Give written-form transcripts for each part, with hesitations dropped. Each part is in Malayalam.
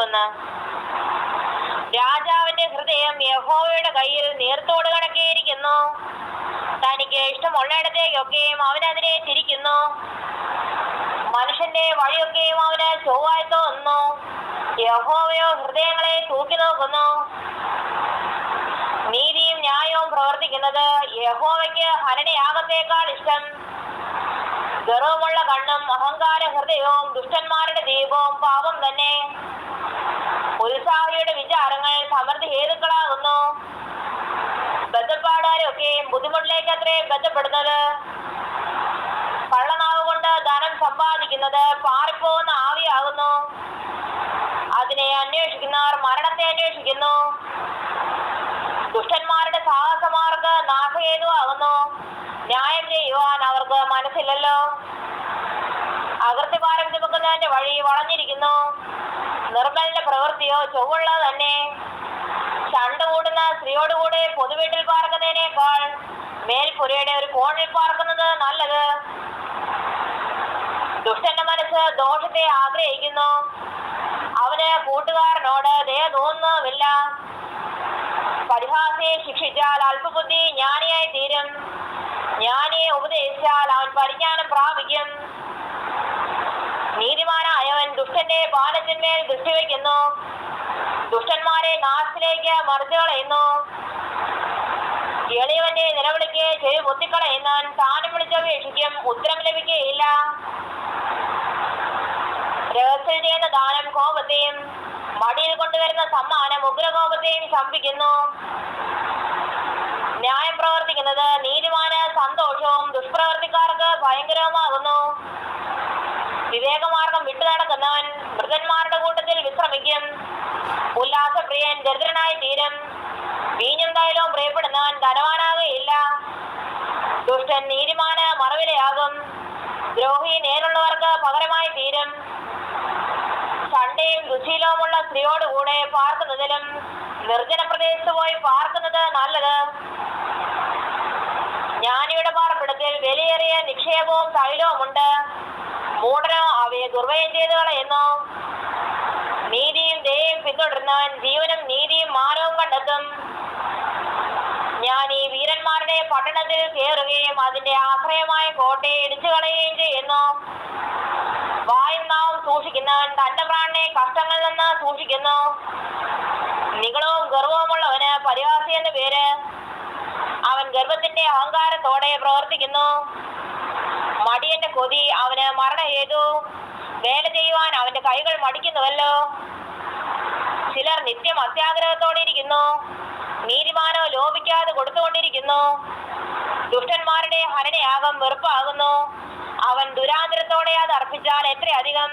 21. രാജാവിന്റെ ഹൃദയം യഹോവയുടെ കയ്യിൽ നീർത്തോട് കണക്കേയിരിക്കുന്നു. തനിക്ക് ഇഷ്ടമുള്ളയിടത്തേക്കൊക്കെയും അവനതിനെ തിരിക്കുന്നു. മനുഷ്യന്റെ വഴിയൊക്കെയും അവന് ചൊവ്വായി തോന്നുന്നു. യഹോവയോ ഹൃദയങ്ങളെ തൂക്കി നോക്കുന്നു. നീതിയും ന്യായവും പ്രവർത്തിക്കുന്നത് യഹോവയ്ക്ക് ഹനനയാഗത്തേക്കാൾ ഇഷ്ടം. ഗർവമുള്ള കണ്ണും അഹങ്കാര ഹൃദയവും ദുഷ്ടന്മാരുടെ ദീപവും പാപം തന്നെ. ഉത്സാഹിയുടെ വിചാരങ്ങൾ സമൃദ്ധി ഹേതുക്കളാകുന്നു. ബന്ധപ്പാടുകാരൊക്കെ ബുദ്ധിമുട്ടിലേക്ക് അത്രേ ബന്ധപ്പെടുന്നത്. കള്ളനാവ് കൊണ്ട് ധനം സമ്പാദിക്കുന്നത് പാറിപ്പോകുന്ന ആവിയാകുന്നു. അതിനെ അന്വേഷിക്കുന്നവർ മരണത്തെ അന്വേഷിക്കുന്നു. ദുഷ്ടന്മാരുടെ സാഹസമാർക്ക് നാശഹേതുവാകുന്നു. ന്യായം ചെയ്യുവാൻ അവർക്ക് മനസ്സില്ലല്ലോ. അകൃത്യഭാരം ചുമക്കുന്നതിന്റെ വഴി വളഞ്ഞിരിക്കുന്നു. നിർമ്മലിന്റെ പ്രവൃത്തിയോ ചൊവ്വുള്ളത് തന്നെ. ചണ്ട കൂടുന്ന സ്ത്രീയോടുകൂടെ പൊതുവീട്ടിൽ പാർക്കുന്നതിനേക്കാൾ മേൽപ്പുരയുടെ ഒരു കോണിൽ പാർക്കുന്നത് നല്ലത്. ദുഷ്ടന്റെ മനസ്സ് ദോഷത്തെ ആഗ്രഹിക്കുന്നു. അവന് കൂട്ടുകാരനോട് ദയ തോന്നുന്നുമില്ല. പരിഹാസിയെ ശിക്ഷിച്ചാൽ അല്പബുദ്ധി ജ്ഞാനിയായി തീരും. ജ്ഞാനിയെ ഉപദേശിച്ചാൽ അവൻ പരിജ്ഞാനം പ്രാപിക്കും. നീതിമാനായവൻ ദുഷ്ടന്റെ ബാലത്തിന്മേൽ ദൃഷ്ടി വയ്ക്കുന്നു. ദുഷ്ടന്മാരെ നാശത്തിലേക്ക് മറിച്ചു കളയുന്നു. എളിയവന്റെ നിലവിളിക്ക് ചെവി പൊത്തിക്കളയുന്നവൻ താനും വിളിച്ചപേക്ഷിക്കും, ഉത്തരം ലഭിക്കുകയില്ല. രഹസ്യം ചെയ്യുന്ന ദാനം കോപത്തെയും മടിയിൽ കൊണ്ടുവരുന്ന സമ്മാനം ഉഗ്രകോപത്തെയും ശമിപ്പിക്കുന്നു. ന്യായം പ്രവർത്തിക്കുന്നത് നീതിമാന് സന്തോഷവും ദുഷ്പ്രവർത്തിക്കാർക്ക് ഭയങ്കരവുമാകുന്നു. വിവേകമാർഗം വിട്ടു നടക്കുന്നവൻ മൃഗന്മാരുടെ കൂട്ടത്തിൽ വിശ്രമിക്കും. ഉല്ലാസപ്രിയൻ ദരിദ്രനായി തീരും. വീഞ്ഞും തൈലവും പ്രിയപ്പെടുന്നവൻ ധനവാനാകുകയില്ല. ദുഷ്ടൻ നീതിമാന് മറവിലയാകും. ദ്രോഹി നേരുള്ളവർക്ക് പകരമായി തീരും. ചണ്ടയും ദുശീലവുമുള്ള സ്ത്രീയോടുകൂടെ പാർക്കുന്നതിലും നിർജ്ജന പ്രദേശത്ത് പോയി പാർക്കുന്നത് നല്ലത്. ജ്ഞാനിയുടെ പാർപ്പിടത്തിൽ വിലയേറിയ നിക്ഷേപവും തൈലവുമുണ്ട്. മൂഢനോ അവയെ ദുർവ്യയം ചെയ്ത് കളയുന്നു. നീതിയും ദയയും പിന്തുടരുന്നവൻ ജീവനും നീതിയും മാനവും കണ്ടെത്തും. ജ്ഞാനി വീരന്മാരുടെ പട്ടണത്തിൽ കയറുകയും അതിന്റെ ആശ്രയമായ കോട്ടയെ ഇടിച്ചു കളയുകയും ചെയ്യുന്നു. വായും നാവും സൂക്ഷിക്കുന്നവൻ തന്റെ പ്രാണനെ കഷ്ടങ്ങളിൽ നിന്ന് സൂക്ഷിക്കുന്നു. നിഗളവും ഗർവവുമുള്ളവന് പരിഹാസി എന്ന് പേര്. അവൻ ഗർവത്തിന്റെ അഹങ്കാരത്തോടെ പ്രവർത്തിക്കുന്നു. മടിയന്റെ കൊതി അവന് മരണഹേതു. വേല ചെയ്യുവാൻ അവന്റെ കൈകൾ മടിക്കുന്നുവല്ലോ. ചിലർ നിത്യം അത്യാഗ്രഹത്തോടെ ഇരിക്കുന്നു. നീതിമാനോ ലോപിക്കാതെ കൊടുത്തുകൊണ്ടിരിക്കുന്നു. ദുഷ്ടന്മാരുടെ ഹനനയാഗം വെറുപ്പാകുന്നു. അവൻ ദുരാന്തരത്തോടെ അത് അർപ്പിച്ചാൽ എത്രയധികം.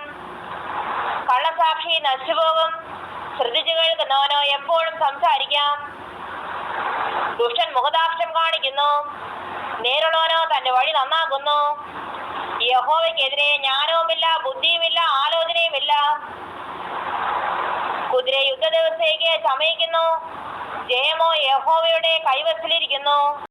കള്ളസാക്ഷി നശിച്ചുപോകും. ശ്രദ്ധിച്ചു കേൾക്കുന്നവനോ എപ്പോഴും സംസാരിക്കാം. ദുഷ്ടൻ മുഖദാക്ഷ്യം കാണിക്കുന്നു. നേരുള്ളവനോ തന്റെ വഴി നന്നാക്കുന്നു. യഹോവയ്ക്കെതിരെ ജ്ഞാനവുമില്ല, ബുദ്ധിയുമില്ല, ആലോചനയുമില്ല. കുതിര യുദ്ധ ദിവസത്തേക്ക് ചമയിക്കുന്നു. ജയമോ യഹോവയുടെ കൈവശത്തിലിരിക്കുന്നു.